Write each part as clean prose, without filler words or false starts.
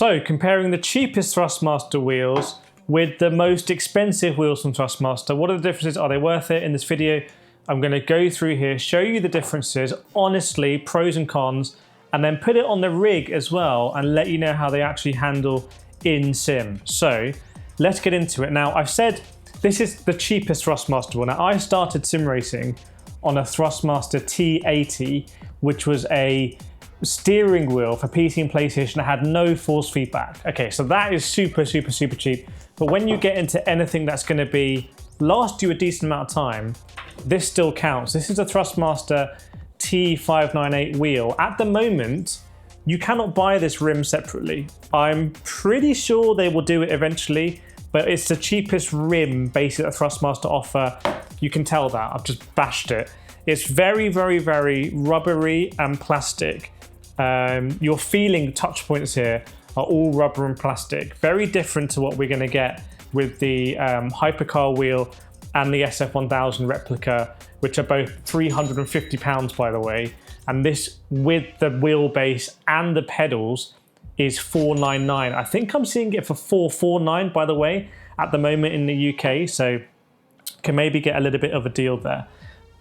So comparing the cheapest Thrustmaster wheels with the most expensive wheels from Thrustmaster, what are the differences? Are they worth it? In this video, I'm going to go through here, show you the differences, honestly, pros and cons, and then put it on the rig as well and let you know how they actually handle in sim. So let's get into it. Now, I've said this is the cheapest Thrustmaster one. Now, I started sim racing on a Thrustmaster T80, which was a steering wheel for PC and PlayStation that had no force feedback. Okay, so that is super cheap. But when you get into anything that's going to last you a decent amount of time, this still counts. This is a Thrustmaster T598 wheel. At the moment, you cannot buy this rim separately. I'm pretty sure they will do it eventually, but it's the cheapest rim basically that Thrustmaster offer. You can tell that. I've just bashed it. It's very rubbery and plastic. You're feeling touch points here are all rubber and plastic. Very different to what we're going to get with the Hypercar wheel and the SF1000 replica, which are both £350 by the way. And this with the wheelbase and the pedals is $499. I think I'm seeing it for $449 by the way at the moment in the UK, so can maybe get a little bit of a deal there.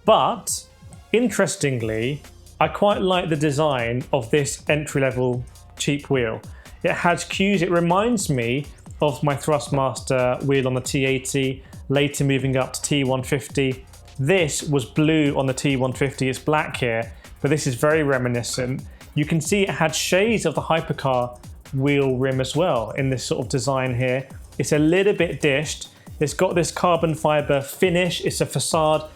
But interestingly, I quite like the design of this entry-level cheap wheel. It has cues. It reminds me of my Thrustmaster wheel on the T80, later moving up to T150. This was blue on the T150. It's black here, but this is very reminiscent. You can see it had shades of the Hypercar wheel rim as well in this sort of design here. It's a little bit dished. It's got this carbon fiber finish. It's a facade.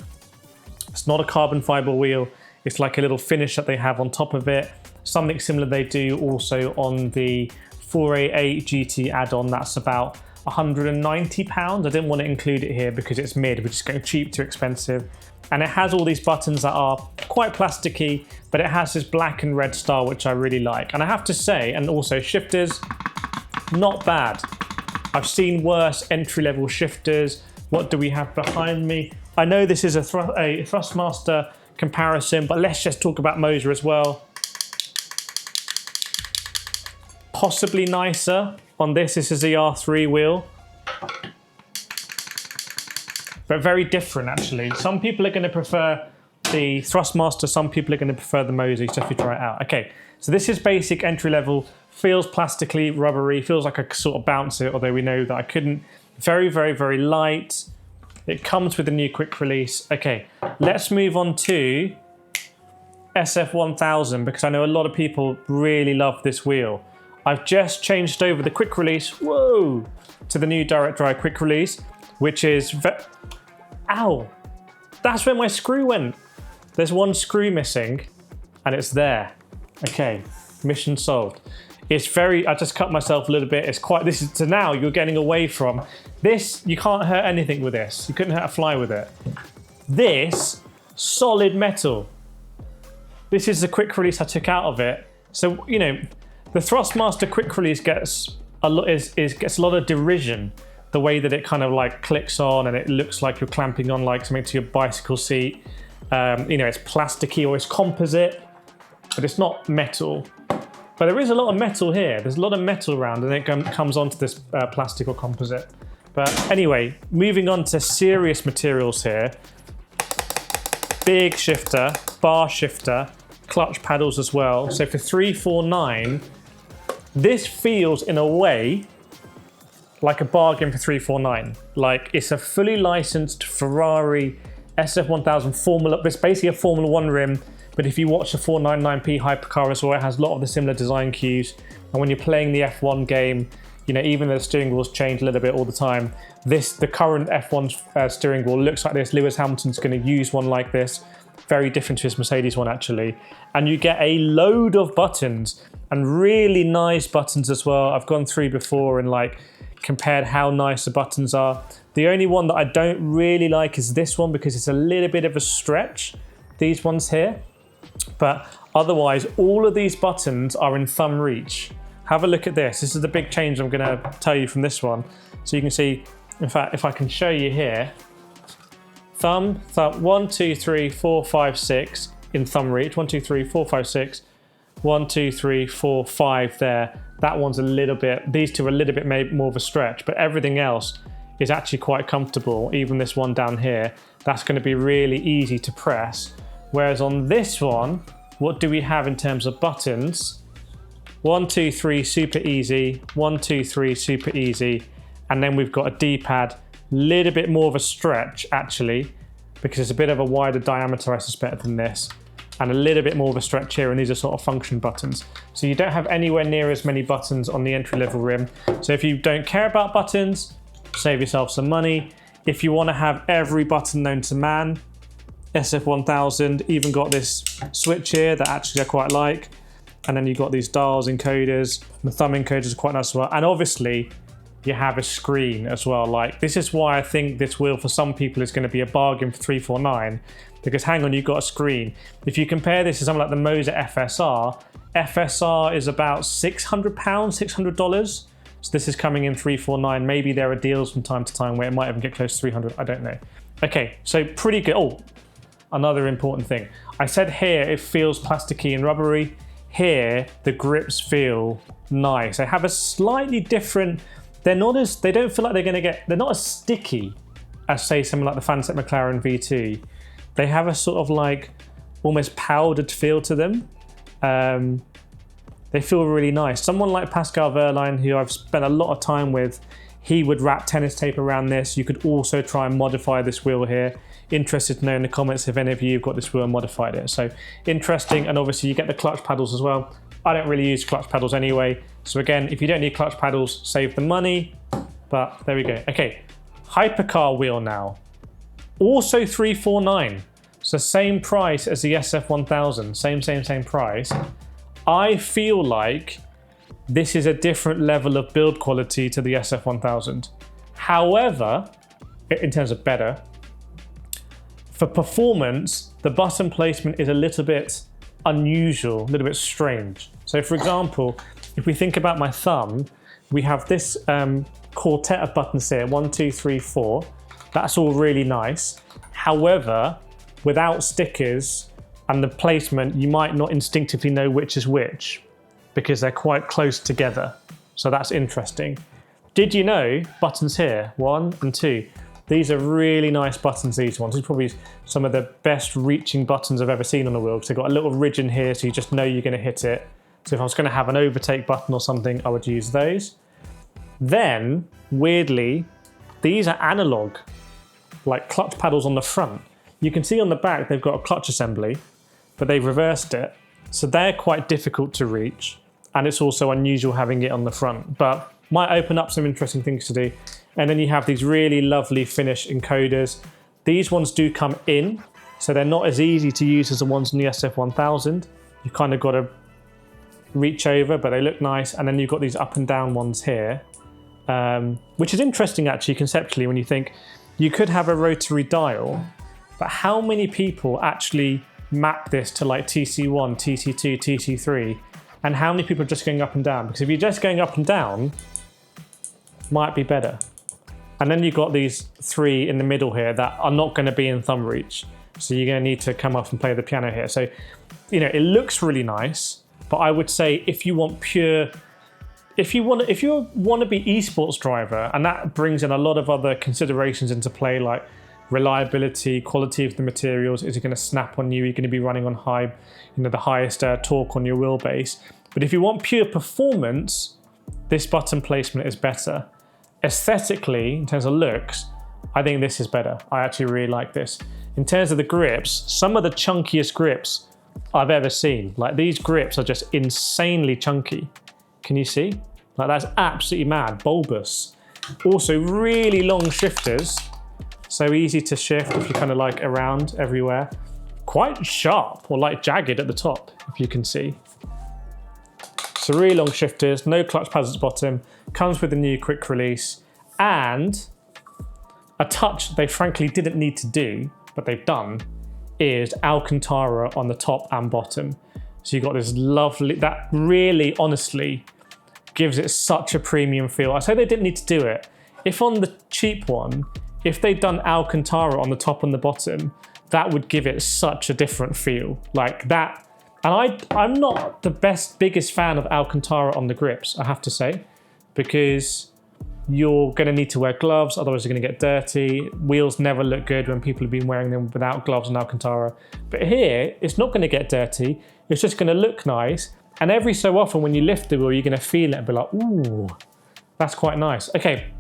It's not a carbon fiber wheel. It's like a little finish that they have on top of it. Something similar they do also on the 488 GT add-on. That's about £190. I didn't want to include it here because it's mid, which is going cheap to expensive. And it has all these buttons that are quite plasticky, but it has this black and red style, which I really like. And I have to say, and also shifters, not bad. I've seen worse entry-level shifters. What do we have behind me? I know this is a Thrustmaster comparison, but let's just talk about Moser as well. Possibly nicer on this. This is the R3 wheel, but very different actually. Some people are going to prefer the Thrustmaster, some people are going to prefer the Moser. So if you try it out. Okay, so this is basic entry level. Feels plastically rubbery, feels like I could sort of bounce it, although we know that I couldn't. Very light. It comes with a new quick release. Okay, let's move on to SF1000 because I know a lot of people really love this wheel. I've just changed over the quick release, to the new direct drive quick release, which is, ow, that's where my screw went. There's one screw missing and it's there. Okay, mission solved. It's I just cut myself a little bit. It's quite, so now you're getting away from this. You can't hurt anything with this. You couldn't hurt a fly with it. This, solid metal. This is the quick release I took out of it. So, you know, the Thrustmaster quick release gets a lot of derision. The way that it kind of like clicks on and it looks like you're clamping on like something to your bicycle seat. You know, it's plasticky or it's composite, but it's not metal. But there is a lot of metal here. There's a lot of metal around and it comes onto this plastic or composite. But anyway, moving on to serious materials here. Big shifter, bar shifter, clutch paddles as well. So for $349, this feels in a way like a bargain for $349. Like it's a fully licensed Ferrari SF1000 Formula, it's basically a Formula 1 rim. But if you watch the 499p Hypercar as well, it has a lot of the similar design cues. And when you're playing the F1 game, you know, even though the steering wheels change a little bit all the time, the current F1 steering wheel looks like this. Lewis Hamilton's going to use one like this. Very different to his Mercedes one actually. And you get a load of buttons and really nice buttons as well. I've gone through before and like compared how nice the buttons are. The only one that I don't really like is this one because it's a little bit of a stretch. These ones here. But otherwise, all of these buttons are in thumb reach. Have a look at this. This is the big change I'm going to tell you from this one. So you can see, in fact, if I can show you here, thumb, 1, 2, 3, 4, 5, 6 in thumb reach. 1, 2, 3, 4, 5, 6. 1, 2, 3, 4, 5 there. That one's a little bit, these two are a little bit maybe more of a stretch, but everything else is actually quite comfortable. Even this one down here, that's going to be really easy to press. Whereas on this one, what do we have in terms of buttons? 1, 2, 3, super easy. 1, 2, 3, super easy. And then we've got a D-pad, little bit more of a stretch actually, because it's a bit of a wider diameter, I suspect, than this. And a little bit more of a stretch here, and these are sort of function buttons. So you don't have anywhere near as many buttons on the entry-level rim. So if you don't care about buttons, save yourself some money. If you want to have every button known to man, SF1000 even got this switch here that actually I quite like. And then you've got these dials encoders. The thumb encoders are quite nice as well. And obviously, you have a screen as well. Like, this is why I think this wheel for some people is going to be a bargain for 349, because hang on, you've got a screen. If you compare this to something like the Moser FSR is about £600, $600. So this is coming in 349. Maybe there are deals from time to time where it might even get close to 300. I don't know. Okay, so pretty good. Oh, another important thing. I said here it feels plasticky and rubbery. Here, the grips feel nice. They have a slightly different, they don't feel like they're not as sticky as, say, something like the Fansett McLaren V2. They have a sort of like almost powdered feel to them. They feel really nice. Someone like Pascal Wehrlein, who I've spent a lot of time with, he would wrap tennis tape around this. You could also try and modify this wheel here. Interested to know in the comments if any of you have got this wheel and modified it. So interesting, and obviously you get the clutch paddles as well. I don't really use clutch paddles anyway. So again, if you don't need clutch paddles, save the money. But there we go. Okay, Hypercar wheel now. Also 349. So same price as the SF1000. Same price. I feel like this is a different level of build quality to the SF1000. However, in terms of better, for performance, the button placement is a little bit unusual, a little bit strange. So for example, if we think about my thumb, we have this quartet of buttons here, 1, 2, 3, 4. That's all really nice. However, without stickers and the placement, you might not instinctively know which is which because they're quite close together. So that's interesting. Did you know buttons here, 1 and 2, these are really nice buttons, these ones. These are probably some of the best reaching buttons I've ever seen on the wheel, because they've got a little ridge in here so you just know you're going to hit it. So if I was going to have an overtake button or something, I would use those. Then, weirdly, these are analog, like clutch paddles on the front. You can see on the back they've got a clutch assembly, but they've reversed it. So they're quite difficult to reach, and it's also unusual having it on the front, but might open up some interesting things to do. And then you have these really lovely finish encoders. These ones do come in, so they're not as easy to use as the ones in the SF1000. You've kind of got to reach over, but they look nice. And then you've got these up and down ones here, which is interesting actually conceptually when you think you could have a rotary dial, but how many people actually map this to like TC1, TC2, TC3, and how many people are just going up and down? Because if you're just going up and down, might be better. And then you've got these 3 in the middle here that are not going to be in thumb reach. So you're going to need to come off and play the piano here. So, you know, it looks really nice, but I would say if you want pure, if you want to be esports driver, and that brings in a lot of other considerations into play, like reliability, quality of the materials, is it going to snap on you? You're going to be running on high, the highest torque on your wheelbase. But if you want pure performance, this button placement is better. Aesthetically, in terms of looks, I think this is better. I actually really like this. In terms of the grips, some of the chunkiest grips I've ever seen. Like, these grips are just insanely chunky. Can you see? Like, that's absolutely mad, bulbous. Also, really long shifters. So easy to shift if you're kind of like around everywhere. Quite sharp, or like jagged at the top, if you can see. So really long shifters, no clutch pads at the bottom, comes with a new quick release, and a touch they frankly didn't need to do, but they've done, is Alcantara on the top and bottom. So you've got this lovely, that really honestly gives it such a premium feel. I say they didn't need to do it. If on the cheap one, if they'd done Alcantara on the top and the bottom, that would give it such a different feel. Like that And I'm not the biggest fan of Alcantara on the grips, I have to say, because you're going to need to wear gloves, otherwise they're going to get dirty. Wheels never look good when people have been wearing them without gloves on Alcantara. But here, it's not going to get dirty. It's just going to look nice. And every so often when you lift the wheel, you're going to feel it and be like, ooh, that's quite nice. Okay,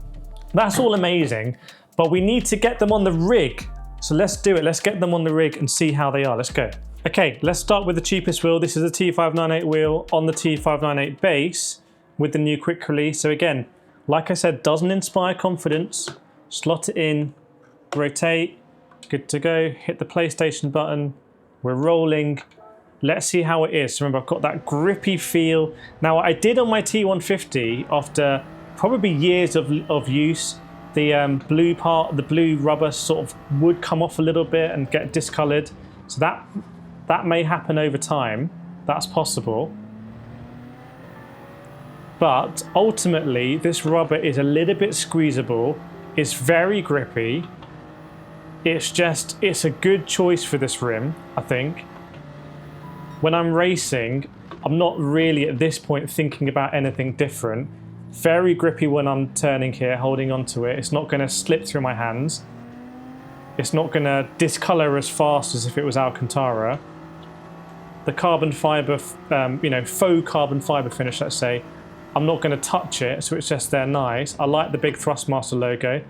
that's all amazing, but we need to get them on the rig. So let's do it. Let's get them on the rig and see how they are. Let's go. Okay, let's start with the cheapest wheel. This is a T598 wheel on the T598 base with the new quick release. So again, like I said, doesn't inspire confidence. Slot it in, rotate, good to go. Hit the PlayStation button. We're rolling. Let's see how it is. Remember, I've got that grippy feel. Now, I did on my T150 after probably years of use. The blue rubber sort of would come off a little bit and get discolored. So that may happen over time. That's possible. But ultimately, this rubber is a little bit squeezable. It's very grippy. It's a good choice for this rim, I think. When I'm racing, I'm not really at this point thinking about anything different. Very grippy when I'm turning here, holding onto it. It's not going to slip through my hands. It's not going to discolor as fast as if it was Alcantara. The carbon fiber, faux carbon fiber finish, let's say, I'm not going to touch it, so it's just there nice. I like the big Thrustmaster logo.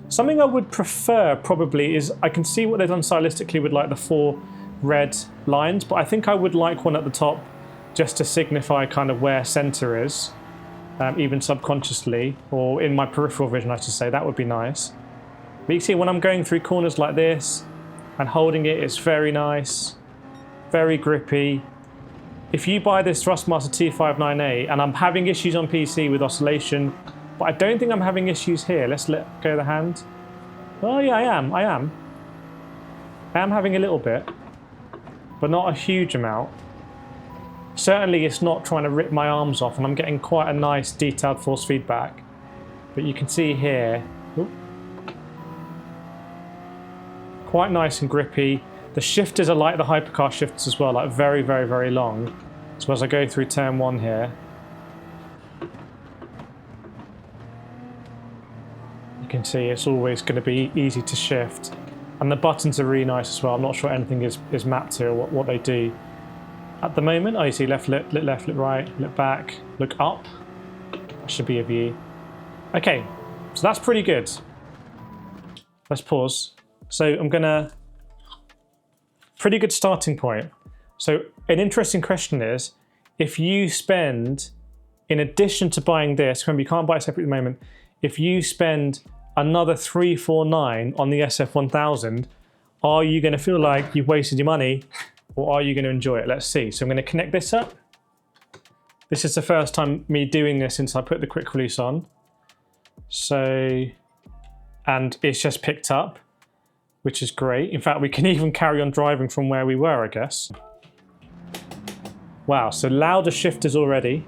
Something I would prefer probably is, I can see what they've done stylistically with like the 4 red lines, but I think I would like one at the top just to signify kind of where center is, even subconsciously, or in my peripheral vision, I should say. That would be nice. But you can see when I'm going through corners like this and holding it, it's very nice. Very grippy. If you buy this Thrustmaster T598, and I'm having issues on PC with oscillation, but I don't think I'm having issues here. Let's let go of the hand. Oh yeah, I am having a little bit, but not a huge amount. Certainly it's not trying to rip my arms off, and I'm getting quite a nice detailed force feedback. But you can see here, quite nice and grippy. The shifters are like the Hypercar shifters as well, like very, very, very long. So as I go through turn 1 here, you can see it's always going to be easy to shift. And the buttons are really nice as well. I'm not sure anything is mapped here, or what they do. At the moment, you see left lip, look left, look right, look back, look up. That should be a view. Okay, so that's pretty good. Let's pause. So I'm going to... Pretty good starting point. So an interesting question is, if you spend, in addition to buying this, remember you can't buy it separately at the moment, if you spend another $349 on the SF1000, are you going to feel like you've wasted your money, or are you going to enjoy it? Let's see. So I'm going to connect this up. This is the first time me doing this since I put the quick release on. So, and it's just picked up, which is great. In fact, we can even carry on driving from where we were, I guess. Wow, so louder shifters already.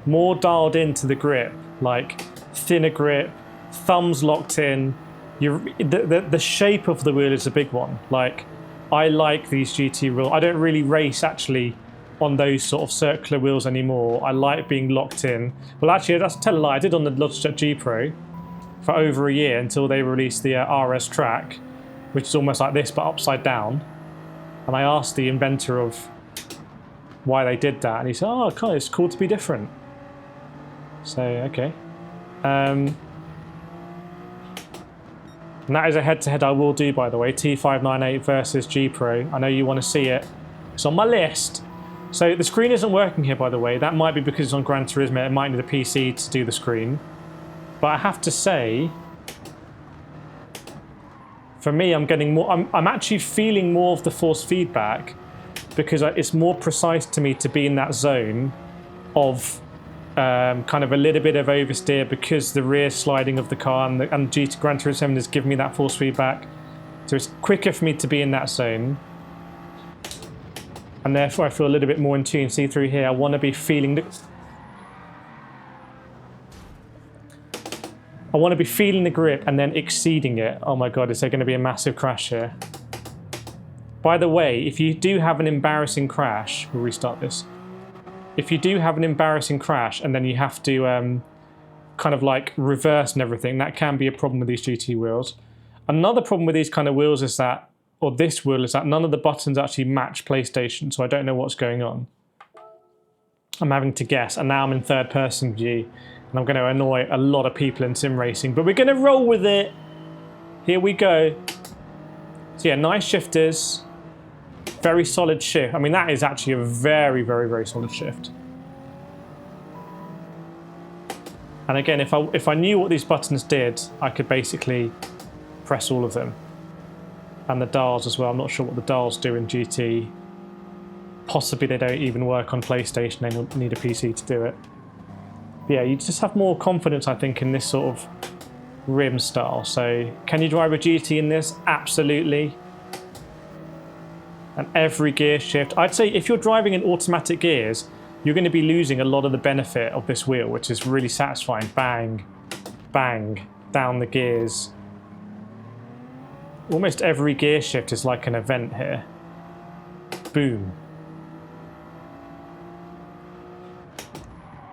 More dialed into the grip, like thinner grip, thumbs locked in. The shape of the wheel is a big one. Like, I like these GT wheels. I don't really race actually on those sort of circular wheels anymore. I like being locked in. Well, actually, that's a tell a lie. I did on the Logitech G Pro for over a year until they released the RS track, which is almost like this but upside down. And I asked the inventor of why they did that, and he said, oh, okay, it's cool to be different. So, okay. And that is a head-to-head I will do, by the way, T598 versus G Pro. I know you want to see it. It's on my list. So the screen isn't working here, by the way. That might be because it's on Gran Turismo. It might need a PC to do the screen. But I have to say, for me, I'm getting more. I'm actually feeling more of the force feedback because it's more precise to me to be in that zone of kind of a little bit of oversteer because the rear sliding of the car and Gran Turismo 7 has given me that force feedback. So it's quicker for me to be in that zone. And therefore I feel a little bit more in tune. See through here, I want to be feeling the grip and then exceeding it. Oh my God, is there going to be a massive crash here? By the way, if you do have an embarrassing crash, we'll restart this. If you do have an embarrassing crash and then you have to kind of like reverse and everything, that can be a problem with these GT wheels. Another problem with these kind of wheels is that, or this wheel, is that none of the buttons actually match PlayStation, so I don't know what's going on. I'm having to guess, and now I'm in third person view, and I'm going to annoy a lot of people in sim racing, but we're going to roll with it. Here we go. So yeah, nice shifters. Very solid shift. I mean, that is actually a very, very, very solid shift. And again, if I knew what these buttons did, I could basically press all of them. And the dials as well. I'm not sure what the dials do in GT. Possibly they don't even work on PlayStation. They need a PC to do it. But yeah, you just have more confidence, I think, in this sort of rim style. So can you drive a GT in this? Absolutely. And every gear shift. I'd say if you're driving in automatic gears, you're going to be losing a lot of the benefit of this wheel, which is really satisfying. Bang, bang, down the gears. Almost every gear shift is like an event here. Boom.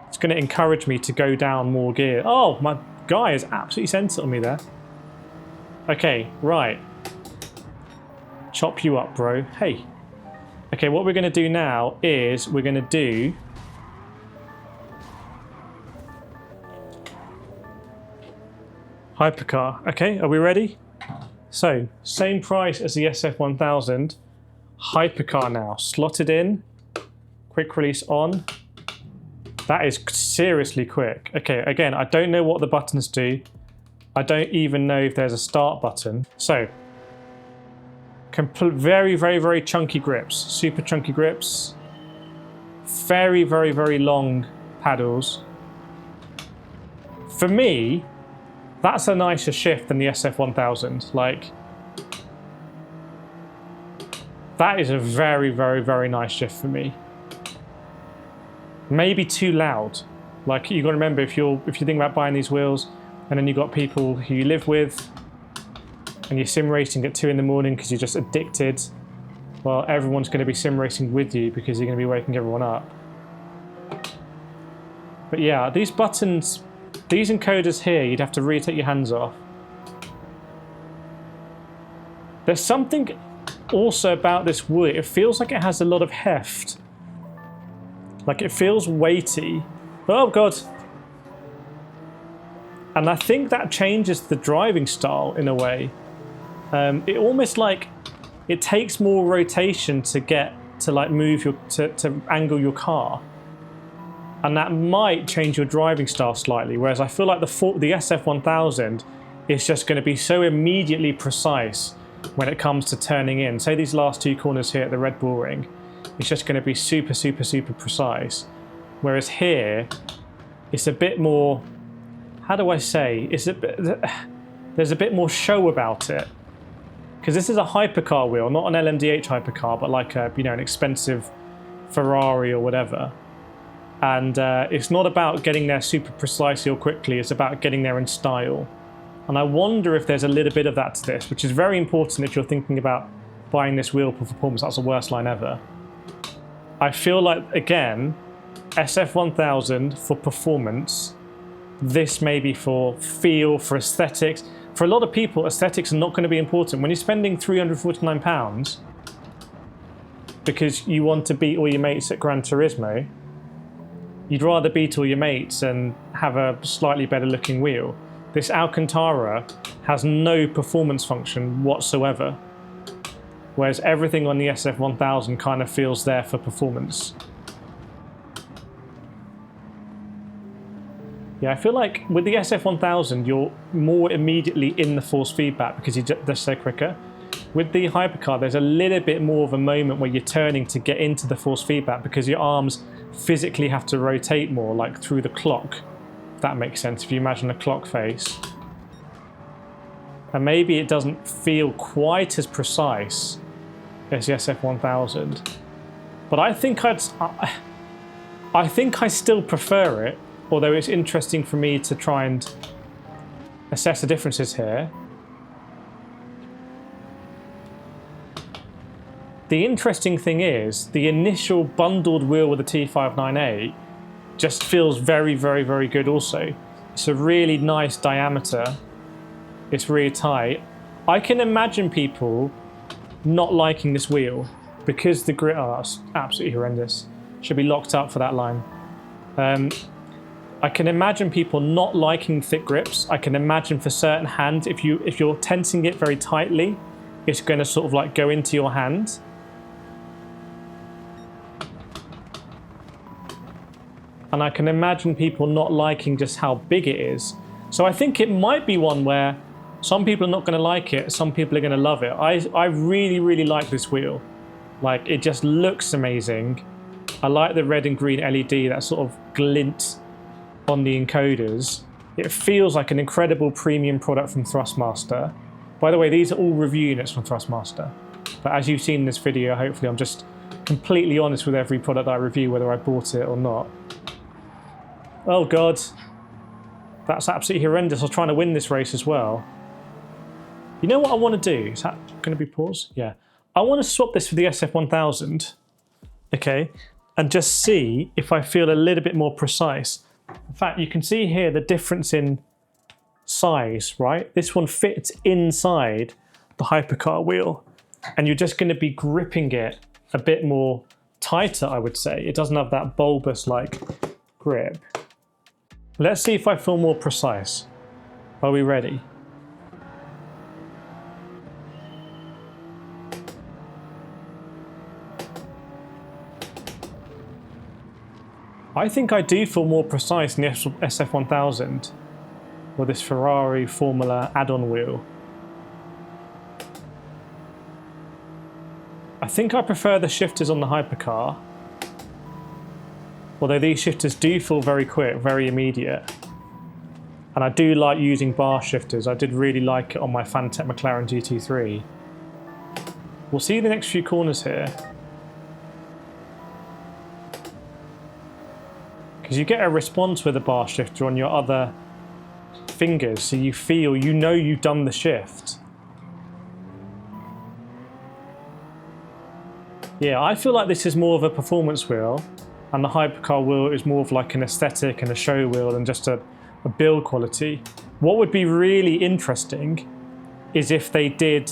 It's going to encourage me to go down more gear. Oh, my guy is absolutely censored on me there. Okay, right. Chop you up, bro. Hey. Okay, what we're going to do now is we're going to do... Hypercar. Okay, are we ready? So, same price as the SF1000. Hypercar now. Slotted in. Quick release on. That is seriously quick. Okay, again, I don't know what the buttons do. I don't even know if there's a start button. So, very, very, very chunky grips. Super chunky grips. Very, very, very long paddles. For me, that's a nicer shift than the SF1000. Like, that is a very, very, very nice shift for me. Maybe too loud. Like, you got to remember, if you think about buying these wheels, and then you've got people who you live with, and you're sim racing at 2 in the morning because you're just addicted, well, everyone's going to be sim racing with you because you're going to be waking everyone up. But yeah, these buttons, these encoders here, you'd have to really take your hands off. There's something also about this wheel. It feels like it has a lot of heft. Like, it feels weighty. Oh, God. And I think that changes the driving style in a way. It almost like it takes more rotation to get to like move your to angle your car, and that might change your driving style slightly. Whereas I feel like the SF1000 is just going to be so immediately precise when it comes to turning in. Say these last 2 corners here at the Red Bull Ring, it's just going to be super, super, super precise. Whereas here, it's a bit more. How do I say? There's a bit more show about it. Because this is a hypercar wheel, not an LMDH hypercar, but like a, an expensive Ferrari or whatever. And it's not about getting there super precisely or quickly, it's about getting there in style. And I wonder if there's a little bit of that to this, which is very important if you're thinking about buying this wheel for performance. That's the worst line ever. I feel like, again, SF1000 for performance, this may be for feel, for aesthetics. For a lot of people, aesthetics are not going to be important. When you're spending £349 because you want to beat all your mates at Gran Turismo, you'd rather beat all your mates and have a slightly better looking wheel. This Alcantara has no performance function whatsoever, whereas everything on the SF1000 kind of feels there for performance. Yeah, I feel like with the SF1000, you're more immediately in the force feedback because you're just so quicker. With the Hypercar, there's a little bit more of a moment where you're turning to get into the force feedback because your arms physically have to rotate more, like through the clock, if that makes sense, if you imagine a clock face. And maybe it doesn't feel quite as precise as the SF1000. But I think I still prefer it. Although it's interesting for me to try and assess the differences here. The interesting thing is the initial bundled wheel with the T598 just feels very, very, very good also. It's a really nice diameter. It's really tight. I can imagine people not liking this wheel because the grip, oh, that's absolutely horrendous. Should be locked up for that line. I can imagine people not liking thick grips. I can imagine for certain hands, if you're tensing it very tightly, it's going to sort of like go into your hand. And I can imagine people not liking just how big it is. So I think it might be one where some people are not going to like it, some people are going to love it. I really, really like this wheel. Like, it just looks amazing. I like the red and green LED, that sort of glint on the encoders. It feels like an incredible premium product from Thrustmaster. By the way, these are all review units from Thrustmaster. But as you've seen in this video, hopefully I'm just completely honest with every product I review, whether I bought it or not. Oh God, that's absolutely horrendous. I was trying to win this race as well. You know what I want to do? Is that going to be pause? Yeah. I want to swap this for the SF1000, okay, and just see if I feel a little bit more precise. In fact, you can see here the difference in size, right? This one fits inside the Hypercar wheel, and you're just going to be gripping it a bit more tighter, I would say. It doesn't have that bulbous-like grip. Let's see if I feel more precise. Are we ready? I think I do feel more precise in the SF1000 with this Ferrari Formula add-on wheel. I think I prefer the shifters on the Hypercar, although these shifters do feel very quick, very immediate. And I do like using bar shifters. I did really like it on my Fantech McLaren GT3. We'll see the next few corners here. Because you get a response with a bar shifter on your other fingers, so you feel, you know you've done the shift. Yeah, I feel like this is more of a performance wheel, and the Hypercar wheel is more of like an aesthetic and a show wheel than just a build quality. What would be really interesting is if they did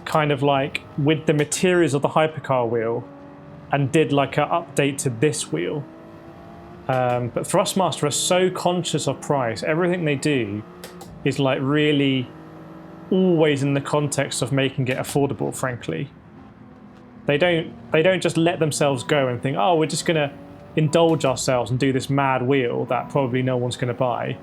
kind of like with the materials of the Hypercar wheel and did like an update to this wheel. But Thrustmaster are so conscious of price. Everything they do is like really always in the context of making it affordable, frankly. They don't just let themselves go and think, oh, we're just going to indulge ourselves and do this mad wheel that probably no one's going to buy.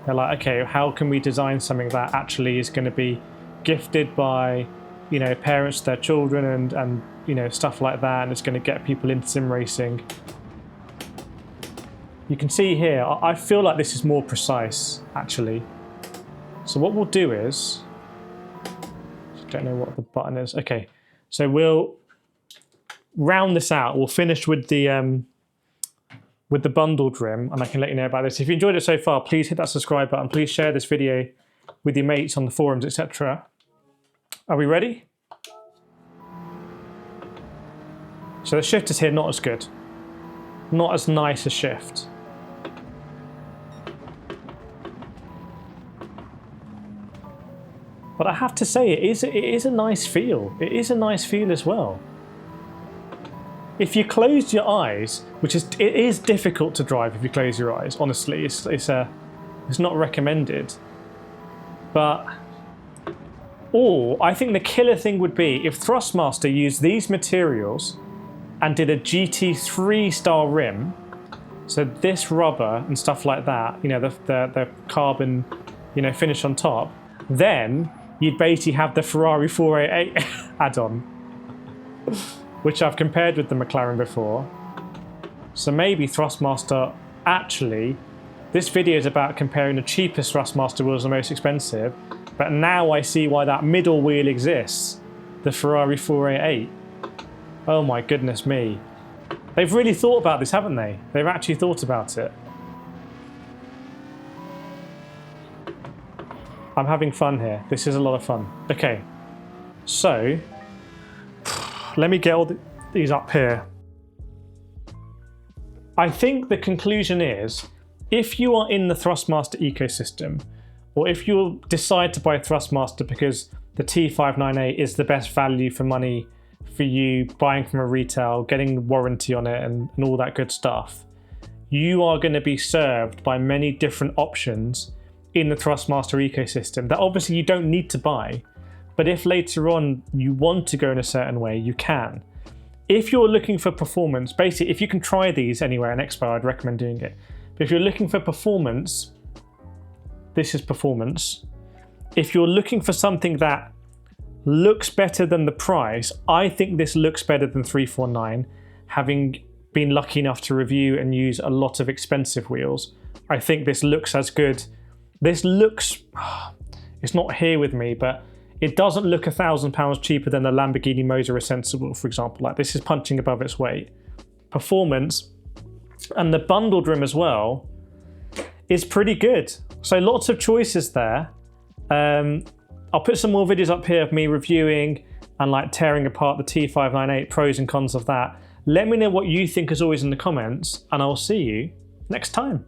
They're like, okay, how can we design something that actually is going to be gifted by, you know, parents to their children and you know, stuff like that, and it's going to get people into sim racing. You can see here, I feel like this is more precise, actually. So what we'll do is, I don't know what the button is. Okay, so we'll round this out. We'll finish with the bundled rim, and I can let you know about this. If you enjoyed it so far, please hit that subscribe button. Please share this video with your mates on the forums, etc. Are we ready? So the shift is here, not as good. Not as nice a shift. But I have to say, it is a nice feel. It is a nice feel as well. If you close your eyes, it is difficult to drive if you close your eyes. Honestly, it's not recommended. But I think the killer thing would be if Thrustmaster used these materials and did a GT3 style rim. So this rubber and stuff like that, you know, the carbon, you know, finish on top. Then you'd basically have the Ferrari 488 add-on, which I've compared with the McLaren before. So maybe Thrustmaster, actually, this video is about comparing the cheapest Thrustmaster wheels to the most expensive, but now I see why that middle wheel exists, the Ferrari 488. Oh my goodness me. They've really thought about this, haven't they? They've actually thought about it. I'm having fun here. This is a lot of fun. Okay, so let me get all these up here. I think the conclusion is, if you are in the Thrustmaster ecosystem, or if you decide to buy Thrustmaster because the T598 is the best value for money for you, buying from a retail, getting warranty on it and all that good stuff, you are going to be served by many different options in the Thrustmaster ecosystem that obviously you don't need to buy. But if later on you want to go in a certain way, you can. If you're looking for performance, basically, if you can try these anywhere in Expo, I'd recommend doing it. But if you're looking for performance, this is performance. If you're looking for something that looks better than the price, I think this looks better than 349. Having been lucky enough to review and use a lot of expensive wheels, I think this looks as good. This looks, it's not here with me, but it doesn't look £1,000 cheaper than the Lamborghini Motor Sensible, for example. Like, this is punching above its weight. Performance, and the bundled rim as well, is pretty good. So lots of choices there. I'll put some more videos up here of me reviewing and like tearing apart the T598, pros and cons of that. Let me know what you think as always in the comments, and I'll see you next time.